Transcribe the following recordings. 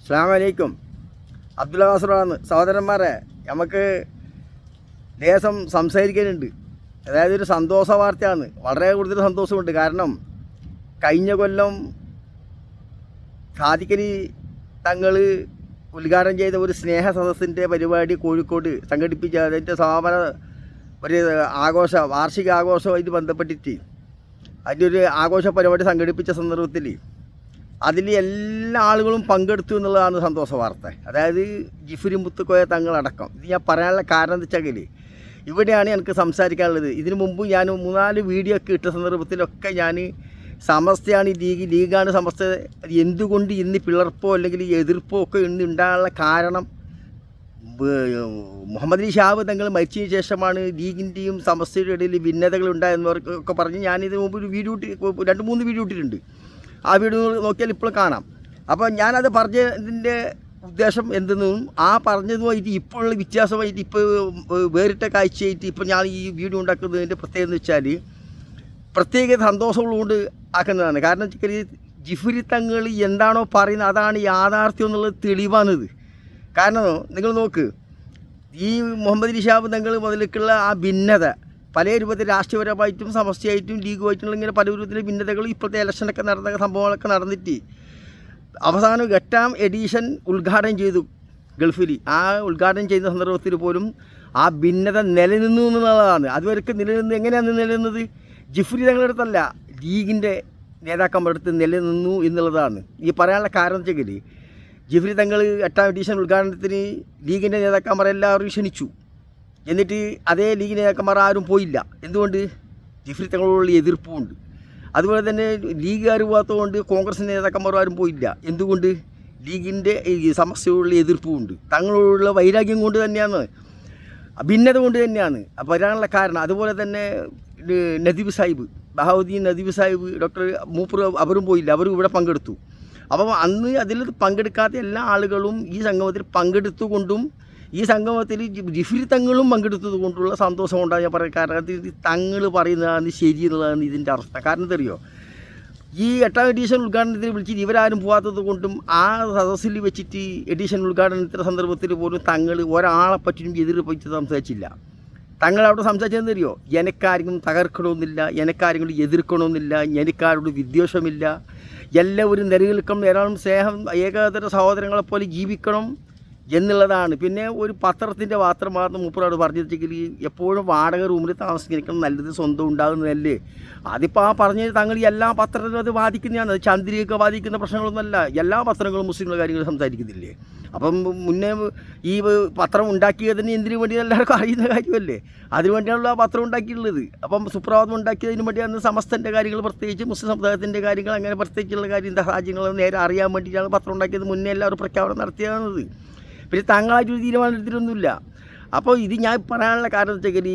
അസ്സലാമു അലൈക്കും. അബ്ദുൽ നാസറാണ്. സഹോദരന്മാരെ, നമുക്ക് ലേശം സംസാരിക്കാനുണ്ട്. അതായത് ഒരു സന്തോഷ വാർത്തയാണ്. വളരെ കൂടുതൽ സന്തോഷമുണ്ട്. കാരണം കഴിഞ്ഞ കൊല്ലം ഖാദിക്കലി തങ്ങൾ ഉദ്ഘാടനം ചെയ്ത ഒരു സ്നേഹ സദസ്സിൻ്റെ പരിപാടി കോഴിക്കോട് സംഘടിപ്പിച്ച അതിൻ്റെ സമാപന ഒരു വാർഷിക ആഘോഷവുമായിട്ട് ബന്ധപ്പെട്ടിട്ട് അതിൻ്റെ ഒരു ആഘോഷ പരിപാടി സംഘടിപ്പിച്ച സന്ദർഭത്തിൽ അതിൽ എല്ലാ ആളുകളും പങ്കെടുത്തു എന്നുള്ളതാണ് സന്തോഷ വാർത്ത. അതായത് ജിഫ്രി മുത്തുക്കോയ തങ്ങളടക്കം. ഇത് ഞാൻ പറയാനുള്ള കാരണം എന്താ വെച്ചാൽ ഇവിടെയാണ് എനിക്ക് സംസാരിക്കാനുള്ളത്. ഇതിനു മുമ്പ് ഞാൻ 3-4 വീഡിയോ ഒക്കെ ഇട്ട സന്ദർഭത്തിലൊക്കെ ഞാൻ സമസ്തയാണ് ലീഗാണ് സമസ്ത, എന്തുകൊണ്ട് ഇന്ന് പിളർപ്പോ അല്ലെങ്കിൽ എതിർപ്പോ ഒക്കെ ഇന്ന് ഉണ്ടാകാനുള്ള കാരണം മുഹമ്മദ് അലി ഷാബ് തങ്ങൾ മരിച്ചതിന് ശേഷമാണ് ലീഗിൻ്റെയും സമസ്തയുടെ ഇടയിൽ ഭിന്നതകൾ ഉണ്ടായെന്നവർക്കൊക്കെ പറഞ്ഞ് ഞാനിതിന് മുമ്പ് ഒരു വീഡിയോ 2-3 വീഡിയോ ഇട്ടിട്ടുണ്ട്. ആ വീഡിയോ നോക്കിയാൽ ഇപ്പോൾ കാണാം. അപ്പോൾ ഞാനത് പറഞ്ഞതിൻ്റെ ഉദ്ദേശം എന്തെന്നും ആ പറഞ്ഞതുമായിട്ട് ഇപ്പോഴുള്ള വ്യത്യാസമായിട്ട് ഇപ്പോൾ വേറിട്ട കാഴ്ചയായിട്ട് ഇപ്പോൾ ഞാൻ ഈ വീഡിയോ ഉണ്ടാക്കുന്നതിൻ്റെ പ്രത്യേകത എന്ന് വെച്ചാൽ പ്രത്യേക സന്തോഷങ്ങളുകൊണ്ട് ആക്കുന്നതാണ്. കാരണം വെച്ചാൽ ജിഫ്രി തങ്ങൾ എന്താണോ പറയുന്നത് അതാണ് യാഥാർത്ഥ്യം എന്നുള്ളത് തെളിവാണിത്. കാരണം നിങ്ങൾ നോക്ക്, ഈ മുഹമ്മദ് അലി ഷാബ് തങ്ങൾ മുതലേക്കുള്ള ആ ഭിന്നത പല രൂപത്തിൽ രാഷ്ട്രീയപരമായിട്ടും സമസ്തയായിട്ടും ലീഗുമായിട്ടുള്ള ഇങ്ങനെ പല രൂപത്തിലെ ഭിന്നതകൾ ഇപ്പോഴത്തെ ഇലക്ഷനൊക്കെ നടന്ന സംഭവങ്ങളൊക്കെ നടന്നിട്ട് അവസാനം 8ാം എഡിഷൻ ഉദ്ഘാടനം ചെയ്തു ഗൾഫിൽ. ആ ഉദ്ഘാടനം ചെയ്യുന്ന സന്ദർഭത്തിൽ പോലും ആ ഭിന്നത നിലനിന്നു എന്നുള്ളതാണ്. അതുവരെയൊക്കെ നിലനിന്ന് എങ്ങനെയാണ് നിലനിന്നത്? ജിഫ്രി തങ്ങളുടെ അടുത്തല്ല, ലീഗിൻ്റെ നേതാക്കന്മാരുടെ അടുത്ത് നിലനിന്നു എന്നുള്ളതാണ്. ഈ പറയാനുള്ള കാരണം വെച്ചെങ്കിൽ ജിഫ്രി തങ്ങൾ 8ാം എഡിഷൻ ഉദ്ഘാടനത്തിന് ലീഗിൻ്റെ നേതാക്കന്മാരെല്ലാവരും ക്ഷണിച്ചു. എന്നിട്ട് അതേ ലീഗ് നേതാക്കന്മാർ ആരും പോയില്ല. എന്തുകൊണ്ട്? ജിഫ്രി തങ്ങളോടുള്ള എതിർപ്പുമുണ്ട്. അതുപോലെ തന്നെ ലീഗുകാർ പോകാത്തതുകൊണ്ട് കോൺഗ്രസ് നേതാക്കന്മാർ ആരും പോയില്ല. എന്തുകൊണ്ട്? ലീഗിൻ്റെ ഈ സമസ്യയോടുള്ള എതിർപ്പുമുണ്ട്. തങ്ങളോടുള്ള വൈരാഗ്യം കൊണ്ട് തന്നെയാണ്, ഭിന്നത കൊണ്ട് തന്നെയാണ് വരാനുള്ള കാരണം. അതുപോലെ തന്നെ നദീബ് സാഹിബ്, ബഹാവുദ്ദീൻ നദീബ് സാഹിബ്, ഡോക്ടർ മൂപ്പർ അവരും പോയില്ല, അവരും ഇവിടെ പങ്കെടുത്തു. അപ്പം അന്ന് അതിൽ പങ്കെടുക്കാത്ത എല്ലാ ആളുകളും ഈ സംഗമത്തിൽ പങ്കെടുത്തുകൊണ്ടും ഈ സംഗമത്തിൽ ജിഫ്രി തങ്ങളും പങ്കെടുത്തത് കൊണ്ടുള്ള സന്തോഷം കൊണ്ടാണ് ഞാൻ പറയുന്നത്. കാരണം തങ്ങൾ പറയുന്നതാണ് ശരി എന്നുള്ളതാണ് ഇതിൻ്റെ അർത്ഥം. കാരണം എന്തറിയോ, ഈ 8ാം എഡിഷൻ ഉദ്ഘാടനത്തിൽ വിളിച്ചിട്ട് ഇവരാരും പോകാത്തത് കൊണ്ടും ആ സദസ്സിൽ വെച്ചിട്ട് എഡിഷൻ ഉദ്ഘാടനത്തിൻ്റെ സന്ദർഭത്തിൽ പോലും തങ്ങൾ ഒരാളെ പറ്റിയും എതിരെ പറ്റി സംസാരിച്ചില്ല. തങ്ങൾ അവിടെ സംസാരിച്ചതെന്നറിയോ, എനിക്കാരെങ്കിലും തകർക്കണമെന്നില്ല, എനിക്കാരെങ്കിലും എതിർക്കണമെന്നില്ല, എനിക്കാരോട് വിദ്വേഷമില്ല, എല്ലാവരും നിലനിൽക്കണം, ഏതാളും സ്നേഹം ഏകതര സഹോദരങ്ങളെപ്പോലെ ജീവിക്കണം എന്നുള്ളതാണ്. പിന്നെ ഒരു പത്രത്തിൻ്റെ മാത്രം മൂപ്പരോട് പറഞ്ഞിട്ടെങ്കിൽ എപ്പോഴും വാടക റൂമിൽ താമസിക്കണം, നല്ലത് സ്വന്തം ഉണ്ടാകുന്നതല്ലേ. അതിപ്പോൾ ആ പറഞ്ഞത് തങ്ങൾ എല്ലാ പത്രത്തിലും അത് ബാധിക്കുന്നതാണ്. അത് ചന്ദ്രിയൊക്കെ ബാധിക്കുന്ന പ്രശ്നങ്ങളൊന്നുമല്ല. എല്ലാ പത്രങ്ങളും മുസ്ലിങ്ങളുടെ കാര്യങ്ങൾ സംസാരിക്കുന്നില്ലേ. അപ്പം മുന്നേ ഈ പത്രം ഉണ്ടാക്കിയതിന് എന്തിനു വേണ്ടി എല്ലാവർക്കും അറിയുന്ന കാര്യമല്ലേ, അതിനുവേണ്ടിയാണല്ലോ ആ പത്രം ഉണ്ടാക്കിയിട്ടുള്ളത്. അപ്പം സുപ്രഭാതം ഉണ്ടാക്കിയതിന് വേണ്ടിയാണ് സമസ്തൻ്റെ കാര്യങ്ങൾ, പ്രത്യേകിച്ച് മുസ്ലിം സമുദായത്തിൻ്റെ കാര്യങ്ങൾ, അങ്ങനെ പ്രത്യേകിച്ചുള്ള കാര്യം സാഹചര്യങ്ങൾ നേരെ അറിയാൻ വേണ്ടിയിട്ടാണ് പത്രം ഉണ്ടാക്കിയത്. മുന്നേ എല്ലാവരും പ്രഖ്യാപനം നടത്തിയതാണത്. പിന്നെ തങ്ങളായിട്ട് ഒരു തീരുമാനം എടുത്തിട്ടൊന്നുമില്ല. അപ്പോൾ ഇത് ഞാൻ പറയാനുള്ള കാരണം വെച്ചാൽ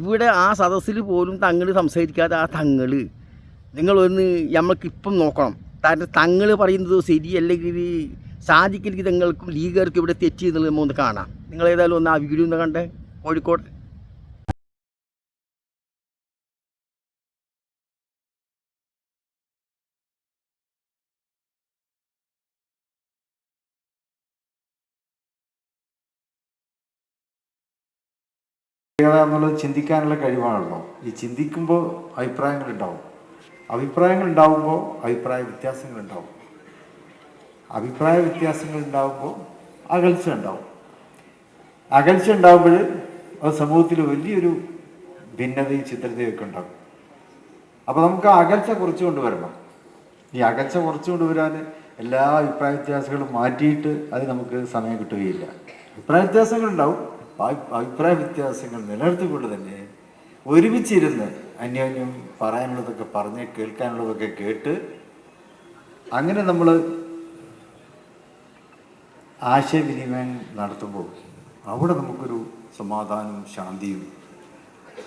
ഇവിടെ ആ സദസ്സിൽ പോലും തങ്ങൾ സംസാരിക്കാതെ ആ തങ്ങൾ നിങ്ങളൊന്ന് നമ്മൾക്കിപ്പം നോക്കണം. തങ്ങൾ പറയുന്നത് ശരി അല്ലെങ്കിൽ സാധിക്കലിക്ക് തങ്ങൾക്കും ലീഗുകാർക്കും ഇവിടെ തെറ്റി എന്നുള്ളത് നമ്മൾ ഒന്ന് കാണാം. നിങ്ങളേതായാലും ഒന്ന് ആ വീഡിയോ ഒന്ന് കണ്ടേ. കോഴിക്കോട് എന്നുള്ളത് ചിന്തിക്കാനുള്ള കഴിവാണല്ലോ. ഈ ചിന്തിക്കുമ്പോൾ അഭിപ്രായങ്ങളുണ്ടാവും, അഭിപ്രായങ്ങളുണ്ടാവുമ്പോൾ അഭിപ്രായ വ്യത്യാസങ്ങളുണ്ടാവും, അഭിപ്രായ വ്യത്യാസങ്ങളുണ്ടാവുമ്പോൾ അകൽച്ച ഉണ്ടാവും, അകൽച്ച ഉണ്ടാവുമ്പോൾ അത് സമൂഹത്തിൽ വലിയൊരു ഭിന്നതയും ചിത്രതയൊക്കെ ഉണ്ടാകും. അപ്പോൾ നമുക്ക് ആ അകൽച്ച കുറച്ച് കൊണ്ടുവരണം. ഈ അകൽച്ച കുറച്ച് കൊണ്ടുവരാൻ എല്ലാ അഭിപ്രായ വ്യത്യാസങ്ങളും മാറ്റിയിട്ട് അത് നമുക്ക് സമയം കിട്ടുകയില്ല. അഭിപ്രായ വ്യത്യാസങ്ങളുണ്ടാവും. അഭിപ്രായ വ്യത്യാസങ്ങൾ നിലനിർത്തിക്കൊണ്ട് തന്നെ ഒരുമിച്ചിരുന്ന് അന്യോന്യം പറയാനുള്ളതൊക്കെ പറഞ്ഞ് കേൾക്കാനുള്ളതൊക്കെ കേട്ട് അങ്ങനെ നമ്മൾ ആശയവിനിമയം നടത്തുമ്പോൾ അവിടെ നമുക്കൊരു സമാധാനവും ശാന്തിയും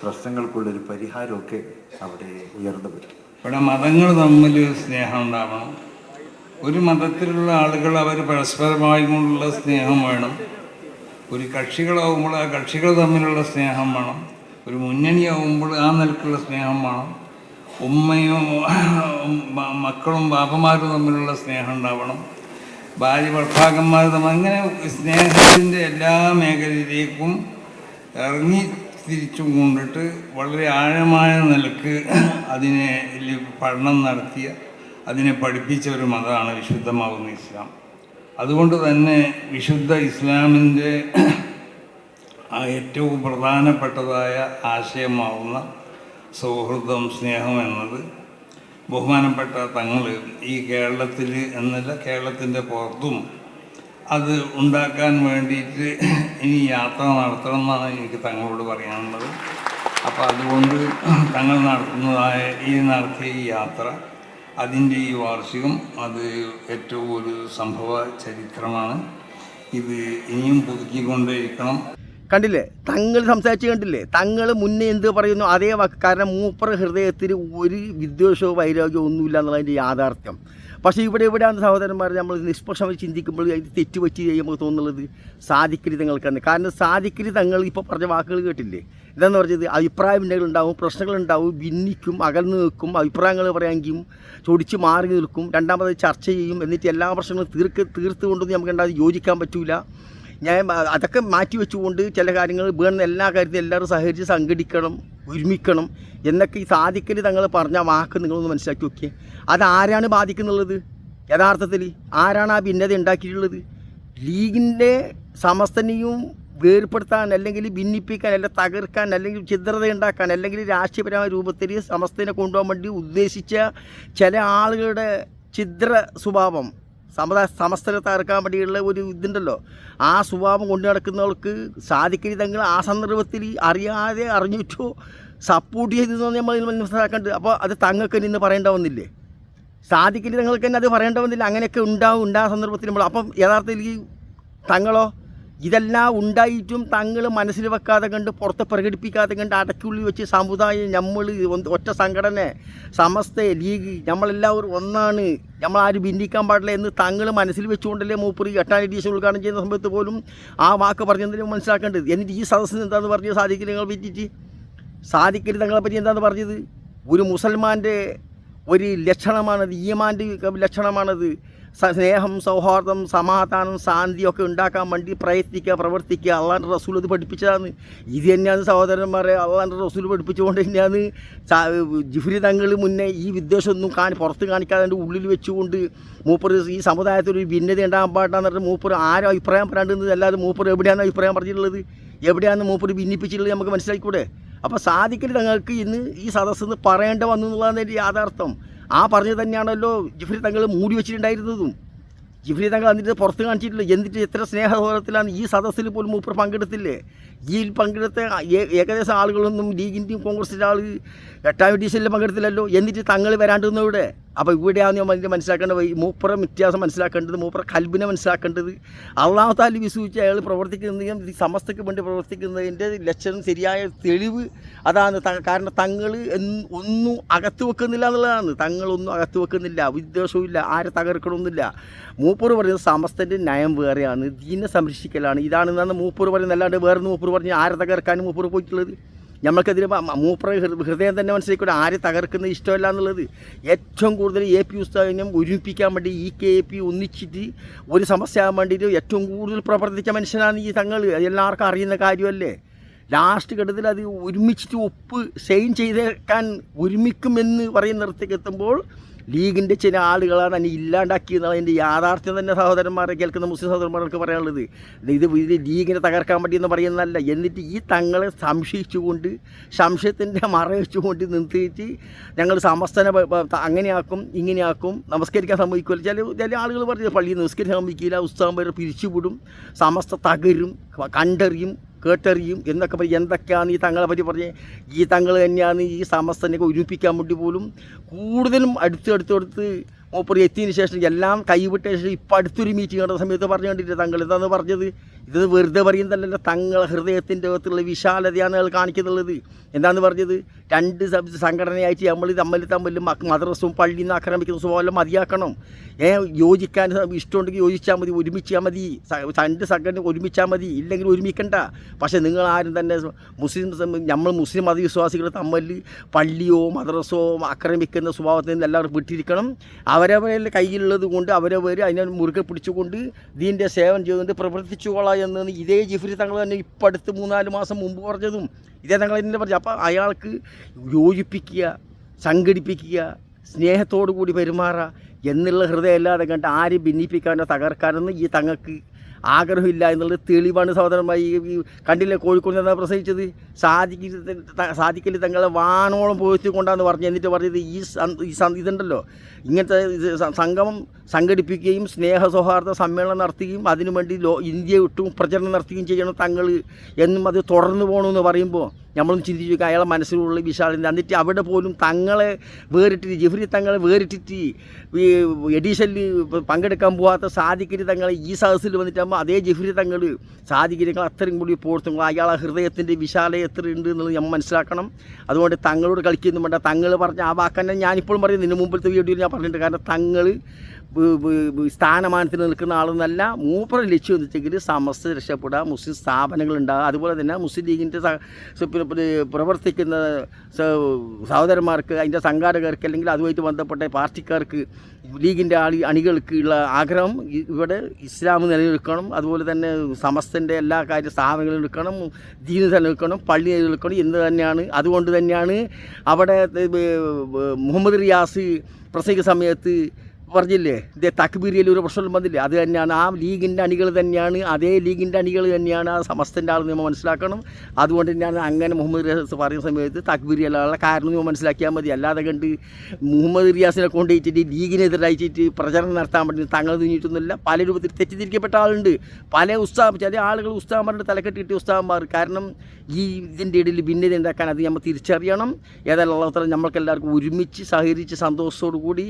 പ്രശ്നങ്ങൾക്കുള്ളൊരു പരിഹാരമൊക്കെ അവിടെ ഉയർന്നു വരും. ഇവിടെ മതങ്ങൾ തമ്മിൽ സ്നേഹം ഉണ്ടാവണം. ഒരു മതത്തിലുള്ള ആളുകൾ അവർ പരസ്പരമായുള്ള സ്നേഹം വേണം. ഒരു കക്ഷികളാവുമ്പോൾ ആ കക്ഷികൾ തമ്മിലുള്ള സ്നേഹം വേണം. ഒരു മുന്നണിയാവുമ്പോൾ ആ നിലക്കുള്ള സ്നേഹം വേണം. ഉമ്മയും മക്കളും ബാപ്പമാരും തമ്മിലുള്ള സ്നേഹം ഉണ്ടാവണം. ഭാര്യ ഭർത്താക്കന്മാർ തമ്മിൽ അങ്ങനെ സ്നേഹത്തിൻ്റെ എല്ലാ മേഖലയിലേക്കും ഇറങ്ങി തിരിച്ചും കൊണ്ടിട്ട് വളരെ ആഴമായ നിലക്ക് അതിനെ പഠനം നടത്തിയ, അതിനെ പഠിപ്പിച്ച ഒരു മതമാണ് വിശുദ്ധമാകുന്ന ഇസ്ലാം. അതുകൊണ്ട് തന്നെ വിശുദ്ധ ഇസ്ലാമിൻ്റെ ഏറ്റവും പ്രധാനപ്പെട്ടതായ ആശയമാവുന്ന സൗഹൃദം, സ്നേഹം എന്നത് ബഹുമാനപ്പെട്ട തങ്ങൾ ഈ കേരളത്തിൽ എന്നല്ല, കേരളത്തിൻ്റെ പുറത്തും അത് ഉണ്ടാക്കാൻ വേണ്ടിയിട്ട് ഇനി യാത്ര നടത്തണം എന്നാണ് എനിക്ക് തങ്ങളോട് പറയാനുള്ളത്. അപ്പോൾ അതുകൊണ്ട് തങ്ങൾ നടത്തിയ ഈ യാത്ര, അതിൻ്റെ ഈ വാർഷികം, അത് ഏറ്റവും ഒരു സംഭവ ചരിത്രമാണ്. ഇത് ഇനിയും പുതുക്കിക്കൊണ്ടേയിരിക്കണം. കണ്ടില്ലേ, തങ്ങൾ സംസാരിച്ച് കണ്ടില്ലേ, തങ്ങൾ മുന്നേ എന്ത് പറയുന്നു അതേ വാക്ക്. കാരണം മൂപ്പറ ഹൃദയത്തിൽ ഒരു വിദ്വേഷവും വൈരാഗ്യവും ഒന്നുമില്ല എന്നുള്ളതിൻ്റെ യാഥാർത്ഥ്യം. പക്ഷേ എവിടെയാണ് സഹോദരന്മാർ നമ്മൾ നിഷ്പക്ഷമായി ചിന്തിക്കുമ്പോൾ ഇത് തെറ്റുപറ്റി ചെയ്യുമ്പോൾ തോന്നുന്നത് സാധിക്കലി തങ്ങൾക്കാണ്. കാരണം സാധിക്കലി തങ്ങൾ ഇപ്പോൾ പറഞ്ഞ വാക്കുകൾ കേട്ടില്ലേ, ഇതെന്ന് പറഞ്ഞത് അഭിപ്രായ ഭിന്നതകളുണ്ടാവും, പ്രശ്നങ്ങളുണ്ടാവും, ഭിന്നിക്കും, അകന്നു നിൽക്കും, അഭിപ്രായങ്ങൾ പറയാമെങ്കിലും ചൊടിച്ച് മാറി നിൽക്കും, രണ്ടാമത് ചർച്ച ചെയ്യും, എന്നിട്ട് എല്ലാ പ്രശ്നങ്ങളും തീർത്തുകൊണ്ടൊന്നും നമുക്ക് ഉണ്ടാകും യോജിക്കാൻ പറ്റില്ല. ഞാൻ അതൊക്കെ മാറ്റി വെച്ചുകൊണ്ട് ചില കാര്യങ്ങൾ വേണമെന്ന എല്ലാ കാര്യത്തിലും എല്ലാവരും സഹകരിച്ച് സംഘടിക്കണം, ഒരുമിക്കണം എന്നൊക്കെ ഈ സാധിക്കൽ തങ്ങൾ പറഞ്ഞ വാക്ക് നിങ്ങളൊന്ന് മനസ്സിലാക്കി നോക്കിയേ. അതാരാണ് ബാധിക്കുന്നുള്ളത്? യഥാർത്ഥത്തിൽ ആരാണ് ആ ഭിന്നത ഉണ്ടാക്കിയിട്ടുള്ളത്? ലീഗിൻ്റെ സമസ്തനെയും വേർപ്പെടുത്താൻ, അല്ലെങ്കിൽ ഭിന്നിപ്പിക്കാൻ, അല്ലെങ്കിൽ തകർക്കാൻ, അല്ലെങ്കിൽ ഛിദ്രത ഉണ്ടാക്കാൻ, അല്ലെങ്കിൽ രാഷ്ട്രീയപരമായ രൂപത്തിൽ സമസ്തനെ കൊണ്ടുപോകാൻ വേണ്ടി ഉദ്ദേശിച്ച ചില ആളുകളുടെ ഛിദ്ര സ്വഭാവം, സമസ്തനെ തകർക്കാൻ വേണ്ടിയുള്ള ഒരു ഇതുണ്ടല്ലോ, ആ സ്വഭാവം കൊണ്ടു നടക്കുന്നവർക്ക് സാധിക്കരി തങ്ങൾ ആ സന്ദർഭത്തിൽ അറിയാതെ അറിഞ്ഞിട്ടോ സപ്പോർട്ട് ചെയ്തെന്ന് നമ്മൾ മനസ്സിലാക്കേണ്ടത്. അപ്പോൾ അത് തങ്ങൾക്ക് ഇന്ന് പറയേണ്ടാവുന്നില്ലേ? സാധിക്കരി തങ്ങൾക്ക് തന്നെ അത് പറയേണ്ടാവുന്നില്ല. അങ്ങനെയൊക്കെ ഉണ്ടാകും സന്ദർഭത്തിൽ നമ്മൾ. അപ്പം യഥാർത്ഥത്തിൽ ഈ തങ്ങളോ ഇതെല്ലാം ഉണ്ടായിട്ടും തങ്ങൾ മനസ്സിൽ വെക്കാതെ കണ്ട്, പുറത്ത് പ്രകടിപ്പിക്കാതെ കണ്ട്, അടയ്ക്കുള്ളിൽ വെച്ച് സമുദായം, നമ്മൾ ഒറ്റ സംഘടന, സമസ്ത, ലീഗ്, നമ്മളെല്ലാവരും ഒന്നാണ്, നമ്മളാരും ഭിന്നിക്കാൻ പാടില്ല എന്ന് തങ്ങൾ മനസ്സിൽ വെച്ചുകൊണ്ടല്ലേ മൂപ്പർ 8ാം എഡിഷൻ ഉദ്ഘാടനം ചെയ്യുന്ന സമയത്ത് പോലും ആ വാക്ക് പറഞ്ഞതിലും മനസ്സിലാക്കേണ്ടത്. എന്നിട്ട് ഈ സദസ്സിന് എന്താണെന്ന് പറഞ്ഞത്? സാധിക്കൽ തങ്ങളെ പറ്റിയിട്ട്, സാധിക്കൽ തങ്ങളെ പറ്റി എന്താണെന്ന് പറഞ്ഞത്? ഒരു മുസൽമാൻ്റെ ഒരു ലക്ഷണമാണത്, ഈമാൻ്റെ ലക്ഷണമാണത്. സ്നേഹം, സൗഹാർദ്ദം, സമാധാനം, ശാന്തിയൊക്കെ ഉണ്ടാക്കാൻ വേണ്ടി പ്രയത്നിക്കുക, പ്രവർത്തിക്കുക. അള്ളാൻ്റെ റസൂൽ അത് പഠിപ്പിച്ചതാണ്. ഇത് തന്നെയാണ് സഹോദരന്മാരെ, അള്ളാൻ്റെ റസൂൽ പഠിപ്പിച്ചുകൊണ്ട് തന്നെയാണ് ജിഫ്രി തങ്ങൾ മുന്നേ ഈ വിദ്വേഷമൊന്നും പുറത്ത് കാണിക്കാതെ ഉള്ളിൽ വെച്ചുകൊണ്ട് മൂപ്പർ ഈ സമുദായത്തിൽ ഒരു ഭിന്നത ഉണ്ടാകാൻ പാടില്ലെന്ന് പറഞ്ഞിട്ട് മൂപ്പർ ആരും അഭിപ്രായം പറയാണ്ടുന്നത്. അല്ലാതെ മൂപ്പർ എവിടെയാണ് അഭിപ്രായം പറഞ്ഞിട്ടുള്ളത്, എവിടെയാണ് മൂപ്പർ ഭിന്നിപ്പിച്ചിട്ടുള്ളത് നമുക്ക് മനസ്സിലാക്കിക്കൂടെ? അപ്പോൾ സാധിക്കൽ തങ്ങൾക്ക് ഇന്ന് ഈ സദസ്സെന്ന് പറയേണ്ട വന്നു എന്നുള്ളതാണ് എൻ്റെ യാഥാർത്ഥ്യം. ആ പറഞ്ഞത് തന്നെയാണല്ലോ ജിഫ്രി തങ്ങൾ മൂടി വെച്ചിട്ടുണ്ടായിരുന്നതും. ജിഫ്രി തങ്ങൾ എന്നിട്ട് പുറത്ത് കാണിച്ചിട്ടില്ല. എന്നിട്ട് എത്ര സ്നേഹബോധത്തിലാണ് ഈ സദസ്സിൽ പോലും മൂപ്പർ പങ്കെടുത്തില്ലേ? ഈ പങ്കെടുത്ത ഏകദേശം ആളുകളൊന്നും ലീഗിൻ്റെയും കോൺഗ്രസിൻ്റെ ആൾ 8ാം എഡിഷനിൽ പങ്കെടുത്തില്ലല്ലോ. എന്നിട്ട് തങ്ങൾ വരാണ്ടിരുന്നു ഇവിടെ. അപ്പോൾ ഇവിടെയാണ് അതിൻ്റെ മനസ്സിലാക്കേണ്ടത്, മൂപ്പറ വ്യത്യാസം മനസ്സിലാക്കേണ്ടത്, മൂപ്പറ കൽബിനെ മനസ്സിലാക്കേണ്ടത്. അള്ളാഹു താല വിശ്വസിച്ച് അയാൾ പ്രവർത്തിക്കുന്നതും സമസ്തയ്ക്ക് വേണ്ടി പ്രവർത്തിക്കുന്നതിൻ്റെ ലക്ഷണം, ശരിയായ തെളിവ് അതാണ്. കാരണം തങ്ങൾ ഒന്നും അകത്ത് വെക്കുന്നില്ല എന്നുള്ളതാണ്. തങ്ങളൊന്നും അകത്ത് വെക്കുന്നില്ല, വിദ്വേഷവും ഇല്ല, ആരെ തകർക്കണമെന്നില്ല. മൂപ്പർ പറയുന്നത് സമസ്തൻ്റെ നയം വേറെയാണ്, ദീനെ സംരക്ഷിക്കലാണ്, ഇതാണെന്നാണ് മൂപ്പർ പറയുന്നത്. അല്ലാണ്ട് വേറെ മൂപ്പർ പറഞ്ഞ് ആരെ തകർക്കാനും മൂപ്പർ പോയിട്ടുള്ളത്? നമ്മൾക്കെതിരെ മൂപ്പറ ഹൃദയം തന്നെ മനസ്സിലാക്കിക്കൂടെ ആരെ തകർക്കുന്നത് ഇഷ്ടമല്ല എന്നുള്ളത്. ഏറ്റവും കൂടുതൽ AP ഉസ്താദിനെ ഒരുമിപ്പിക്കാൻ വേണ്ടി EKAP ഒന്നിച്ചിട്ട് ഒരു സമസ്യ ആകാൻ വേണ്ടിയിട്ട് ഏറ്റവും കൂടുതൽ പ്രവർത്തിച്ച മനുഷ്യനാണ് ഈ തങ്ങൾ. എല്ലാവർക്കും അറിയുന്ന കാര്യമല്ലേ. ലാസ്റ്റ് ഘട്ടത്തിൽ അത് ഒരുമിച്ചിട്ട് ഒപ്പ് സൈൻ ചെയ്തേക്കാൻ ഒരുമിക്കുമെന്ന് പറയുന്നിടത്തേക്ക് എത്തുമ്പോൾ ലീഗിൻ്റെ ചില ആളുകളാണ് തന്നെ ഇല്ലാണ്ടാക്കിയെന്നാണ് എൻ്റെ യാഥാർത്ഥ്യം തന്നെ സഹോദരന്മാരെ കേൾക്കുന്ന മുസ്ലിം സഹോദരന്മാർക്ക് പറയാനുള്ളത്. ഇത് ലീഗിനെ തകർക്കാൻ വേണ്ടിയെന്ന് പറയുന്നതല്ല. എന്നിട്ട് ഈ തങ്ങളെ സംശയിച്ചുകൊണ്ട്, സംശയത്തിൻ്റെ മറവെച്ചുകൊണ്ട് നിർത്തിയിട്ട് ഞങ്ങൾ സമസ്തനെ അങ്ങനെയാക്കും, ഇങ്ങനെയാക്കും, നമസ്കരിക്കാൻ സമ്മതിക്കില്ല. ചില ആളുകൾ പറഞ്ഞത് പള്ളിയിൽ നമസ്കരിക്കാൻ സമ്മതിക്കില്ല, ഉസ്താദ് വരെ പിരിച്ചുവിടും, സമസ്ത തകരും, കണ്ടറിയും, കേട്ടറിയും എന്നൊക്കെ പറയും. എന്തൊക്കെയാണ് ഈ തങ്ങളെ പറ്റി പറഞ്ഞ്? ഈ തങ്ങൾ തന്നെയാണ് ഈ സമസ്തനെയൊക്കെ ഒരുമിപ്പിക്കാൻ വേണ്ടി പോലും കൂടുതലും അടുത്തടുത്ത് മൂപ്പർ എത്തിയതിന് ശേഷം എല്ലാം കൈവിട്ട ശേഷം ഇപ്പം അടുത്തൊരു മീറ്റിംഗ് നടന്ന സമയത്ത് പറഞ്ഞു കണ്ടിട്ട് തങ്ങൾ എന്താണെന്ന് പറഞ്ഞത്? ഇത് വെറുതെ പറയുന്നതല്ലല്ലോ, തങ്ങളെ ഹൃദയത്തിൻ്റെ അകത്തുള്ള വിശാലതയാണ് അയാൾ കാണിക്കുന്നുള്ളത്. എന്താണെന്ന് പറഞ്ഞത്? രണ്ട് സംഘടനയായിട്ട് നമ്മൾ തമ്മിൽ മദ്രസവും പള്ളിയിൽ നിന്ന് ആക്രമിക്കുന്ന സ്വഭാവം മതിയാക്കണം. യോജിക്കാൻ ഇഷ്ടമുണ്ടെങ്കിൽ യോജിച്ചാൽ മതി, ഒരുമിച്ചാൽ മതി, രണ്ട് സംഘടന ഒരുമിച്ചാൽ മതി, ഇല്ലെങ്കിൽ ഒരുമിക്കണ്ട. പക്ഷേ നിങ്ങളാരും തന്നെ നമ്മൾ മുസ്ലിം മതവിശ്വാസികൾ തമ്മിൽ പള്ളിയോ മദ്രസോ ആക്രമിക്കുന്ന സ്വഭാവത്തിൽ നിന്ന് എല്ലാവരും വിട്ടിരിക്കണം. അവരവരുടെ കയ്യിലുള്ളത് കൊണ്ട് അവരവർ അതിനെ മുറുകെ പിടിച്ചുകൊണ്ട് ദീൻ്റെ സേവനം ചെയ്തുകൊണ്ട് പ്രവർത്തിച്ചുകൊള്ളാം എന്ന് ഇതേ ജിഫ്രി തങ്ങൾ തന്നെ ഇപ്പം അടുത്ത് 3-4 മാസം മുമ്പ് പറഞ്ഞതും ഇതേ തങ്ങൾ തന്നെ പറഞ്ഞു. അപ്പോൾ അയാൾക്ക് യോജിപ്പിക്കുക, സംഘടിപ്പിക്കുക, സ്നേഹത്തോടു കൂടി പെരുമാറുക എന്നുള്ള ഹൃദയമല്ലാതെ കണ്ട് ആരും ഭിന്നിപ്പിക്കാനോ തകർക്കാനൊന്നും ഈ തങ്ങൾക്ക് ആഗ്രഹമില്ല എന്നുള്ളത് തെളിവാണ് സഹോദരന്മാർ. ഈ കണ്ടില്ലേ കോഴിക്കോട് നിന്നാണ് പ്രസവിച്ചത്, സാധിക്കൽ തങ്ങളെ വാനോളം പോയിട്ട് കൊണ്ടാന്ന് പറഞ്ഞു. എന്നിട്ട് പറഞ്ഞത് ഇതുണ്ടല്ലോ ഇങ്ങനത്തെ സംഗമം സംഘടിപ്പിക്കുകയും സ്നേഹ സൗഹാർദ്ദ സമ്മേളനം നടത്തുകയും അതിനുവേണ്ടി ഇന്ത്യ വിട്ടും പ്രചരണം നടത്തുകയും ചെയ്യണം തങ്ങൾ എന്നും അത് തുടർന്ന് പോകണമെന്ന് പറയുമ്പോൾ നമ്മളൊന്ന് ചിന്തിച്ചു അയാളെ മനസ്സിലുള്ള വിശാലത. എന്നിട്ട് അവിടെ പോലും തങ്ങളെ വേറിട്ടിട്ട് ജിഫ്രി തങ്ങളെ വേറിട്ടിട്ട് ഈ എഡീഷനിൽ പങ്കെടുക്കാൻ പോകാത്ത സാദിഖലി തങ്ങൾ ഈ സദസ്സിൽ വന്നിട്ടാകുമ്പോൾ അതേ ജിഫ്രി തങ്ങൾ സാദിഖലികൾ അത്രയും കൂടി പോർത്തും അയാളെ ഹൃദയത്തിൻ്റെ വിശാലത എത്ര ഉണ്ട് എന്നുള്ളത് നമ്മൾ മനസ്സിലാക്കണം. അതുകൊണ്ട് തങ്ങളോട് കളിക്കൊന്നും വേണ്ട. തങ്ങൾ പറഞ്ഞ ആ വാക്കന്നെ ഞാനിപ്പോഴും പറയുന്നത്, ഇതിന് മുമ്പിലത്തെ വീഡിയോയിൽ ഞാൻ പറഞ്ഞിട്ടുണ്ട്. കാരണം തങ്ങൾ സ്ഥാനമാനത്തിൽ നിൽക്കുന്ന ആളെന്നല്ല, മൂപ്പറ ലക്ഷ്യം എന്ന് വെച്ചെങ്കിൽ സമസ്ത രക്ഷപ്പെടുക, മുസ്ലിം സ്ഥാപനങ്ങളുണ്ടാകുക, അതുപോലെ തന്നെ മുസ്ലിം ലീഗിൻ്റെ പ്രവർത്തിക്കുന്ന സഹോദരന്മാർക്ക്, അതിൻ്റെ സംഘാടകർക്ക്, അല്ലെങ്കിൽ അതുമായിട്ട് ബന്ധപ്പെട്ട പാർട്ടിക്കാർക്ക്, ലീഗിൻ്റെ അണികൾക്ക് ഉള്ള ആഗ്രഹം ഇവിടെ ഇസ്ലാം നിലനിൽക്കണം, അതുപോലെ തന്നെ സമസ്തൻ്റെ എല്ലാ സ്ഥാപനങ്ങളും എടുക്കണം, ദീന് നിലനിൽക്കണം, പള്ളി നിലനിൽക്കണം എന്ന് തന്നെയാണ്. അതുകൊണ്ട് തന്നെയാണ് അവിടെ മുഹമ്മദ് റിയാസ് പ്രസംഗിക്കുന്ന സമയത്ത് പറഞ്ഞില്ലേ, ഇതേ തക്ബീരിയയിൽ ഒരു പ്രശ്നം വന്നില്ലേ, അത് തന്നെയാണ് ആ ലീഗിൻ്റെ അണികൾ തന്നെയാണ്, അതേ ലീഗിൻ്റെ അണികൾ തന്നെയാണ് ആ സമസ്തൻ്റെ ആൾ നമ്മൾ മനസ്സിലാക്കണം. അതുകൊണ്ട് തന്നെയാണ് അങ്ങനെ മുഹമ്മദ് റിയാസ് പറയുന്ന സമയത്ത് തക്ബീരിയലുള്ള കാരണം നമ്മൾ മനസ്സിലാക്കിയാൽ മതി. അല്ലാതെ കണ്ട് മുഹമ്മദ് റിയാസിനെ കൊണ്ടുപോയിട്ട് ലീഗിനെതിരായിട്ട് പ്രചരണം നടത്താൻ പറ്റുന്ന തങ്ങൾ തിന്നിട്ടൊന്നുമില്ല. പല രൂപത്തിൽ തെറ്റിദ്ധരിക്കപ്പെട്ട ആളുണ്ട്, പല ചില ആളുകൾ ഉസ്താദന്മാരുടെ തലക്കെട്ടിട്ട് ഉസ്താദന്മാർ. കാരണം ഈ ഇതിൻ്റെ ഇടയിൽ ഭിന്നത ഉണ്ടാക്കാൻ അത് നമ്മൾ തിരിച്ചറിയണം. ഏതായാലും അള്ളാഹു നമ്മൾക്ക് എല്ലാവർക്കും ഒരുമിച്ച് സഹകരിച്ച് സന്തോഷത്തോടു കൂടി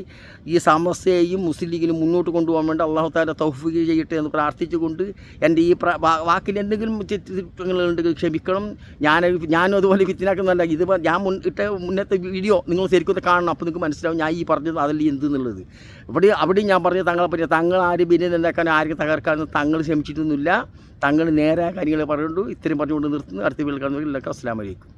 ഈ സമസ്യയും മുസ്ലിം ലീഗിലും മുന്നോട്ട് കൊണ്ടുപോകാൻ വേണ്ടി അള്ളാഹു താല തൗഫീഖ് ചെയ്യട്ടെ എന്ന് പ്രാർത്ഥിച്ചുകൊണ്ട് എൻ്റെ ഈ വാക്കിൽ എന്തെങ്കിലും തെറ്റുകളുണ്ടെങ്കിൽ ക്ഷമിക്കണം. ഞാനും അതുപോലെ ഫിത്തിനാക്കുന്നതല്ല. ഇത് ഞാൻ മുന്നത്തെ വീഡിയോ നിങ്ങൾ ശരിക്കും കാണണം, അപ്പോൾ നിങ്ങൾക്ക് മനസ്സിലാവും ഞാൻ ഈ പറഞ്ഞത് അതല്ല എന്തെന്നുള്ളത്. അവിടെയും ഞാൻ പറഞ്ഞത് തങ്ങളെ പറ്റി തങ്ങൾ ആരും ഭിന്നത ഉണ്ടാക്കാൻ ആർക്കും തകർക്കാനൊന്നും തങ്ങൾ ശ്രമിച്ചിട്ടൊന്നുമില്ല. തങ്ങൾ നേരെ കാര്യങ്ങൾ പറയുന്നുണ്ട്. ഇത്രയും പറഞ്ഞുകൊണ്ട് നിർത്തുന്നു. അടുത്ത വീട്ടിൽ കാണുന്നവർക്ക് അസ്സലാമു അലൈക്കും.